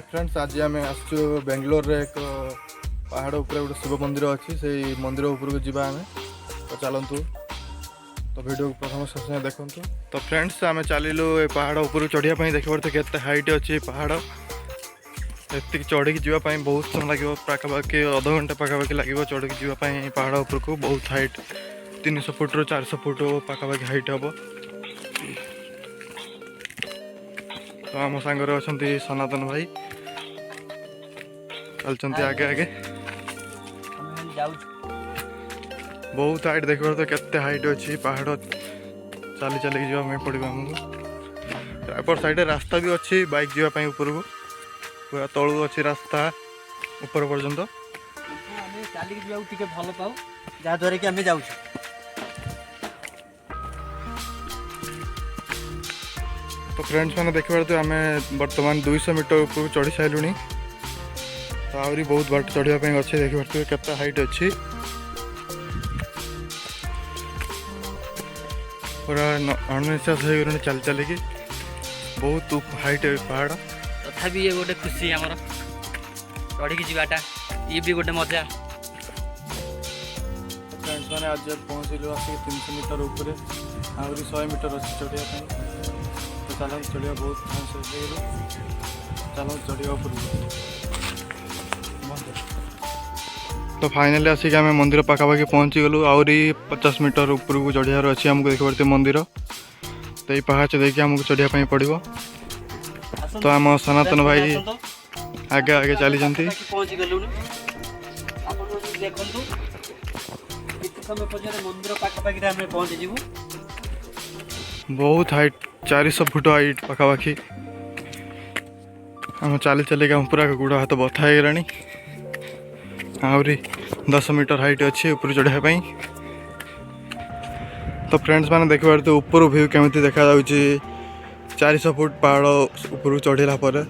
Friends आज आम आसचु बेंगलोर रे एक पहाड़ उपर गोटे शिव मंदिर अच्छी से मंदिर उपरको जीवा आम तो चलतु तो वीडियो प्रथम शेष देखु। तो फ्रेंड्स आम चलू ए पहाड़ उपर चढ़ाई देखिए तो केते हाइट अच्छी पहाड़ एति चढ़ी जावाई बहुत समय लगे पाखापाखि अध घंटा पाखापाखि लगे चढ़ी जावाई पहाड़ उपरको बहुत हाइट 300 फुट रु 400 फुट पाखापाखि हाइट हम। तो आम सांगे अच्छा सनातन भाई चलते आगे आगे बहुत हाइट देख तो केते हाइट अच्छी पहाड़ चली चलिक जावाई पड़ो आमको। एपट साइड रास्ता भी अच्छी बाइक जावाई ऊपर को पूरा तलू अच्छी रास्ता ऊपर पर्यंत चलिक जा भल पाऊ जहाँद्वारा कि आम जाऊँ। तो फ्रेंड्स मैंने देखिए तो आम बर्तमान 200 मीटर ऊपर चढ़ी सारूँ तो आहरी बहुत बाट चढ़ाई अच्छे देखिए केते हाइट अच्छी पूरा अणनिश्वास हो गए चल चलिकी बहुत हाइट पहाड़ तथापि ये गोटे खुशी आमर चढ़ी जावाटा ये भी गोटे मजा। फ्रेंड्स मैंने आज पहुँचलु आसिक 300 मीटर ऊपर आहरी 100 मीटर अच्छी चढ़ाई तो चल चढ़िया बहुत चल चढ़िया ऊपर। तो फाइनली आसिक आम मंदिर पाखापाखि पहुँची गलु आहरी 50 मीटर ऊपर को चढ़ियार अच्छी आमको देखिए पारे मंदिर तो ये पहाड़ देखिए आमको चढ़ाई पड़ो। तो आम सनातन भाई आगे आगे चली पहुँची गलु देखु समय पर्यटन मंदिर पाखापाखि आम पहुँची जीवु बहुत हाइट 400 फुट हाइट पाखापाखि आम चली चलिक आम पूरा गोड़ हाथ बथा हो गलानी आहरी 10 मीटर हाइट अच्छी ऊपर चढ़ाई। तो फ्रेंड्स मैंने देखिए तो ऊपर व्यू केमी देखा 400 फुट पहाड़ ऊपर चढ़ला पर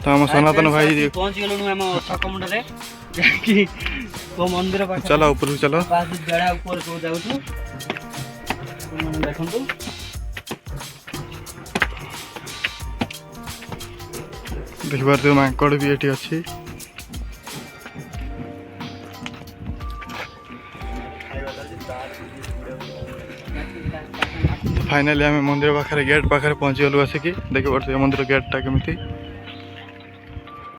तो आम सनातन भाई पहुँच गलु छक मुंडे मंदिर चलो ऊपर चलो जड़ा ऊपर को जाऊँ देखु देखिए तो माकड़ भी ये अच्छी फाइनली आम मंदिर पाखे गेट पाखे पहुँची गलु आसिक देखिए मंदिर गेटा केमी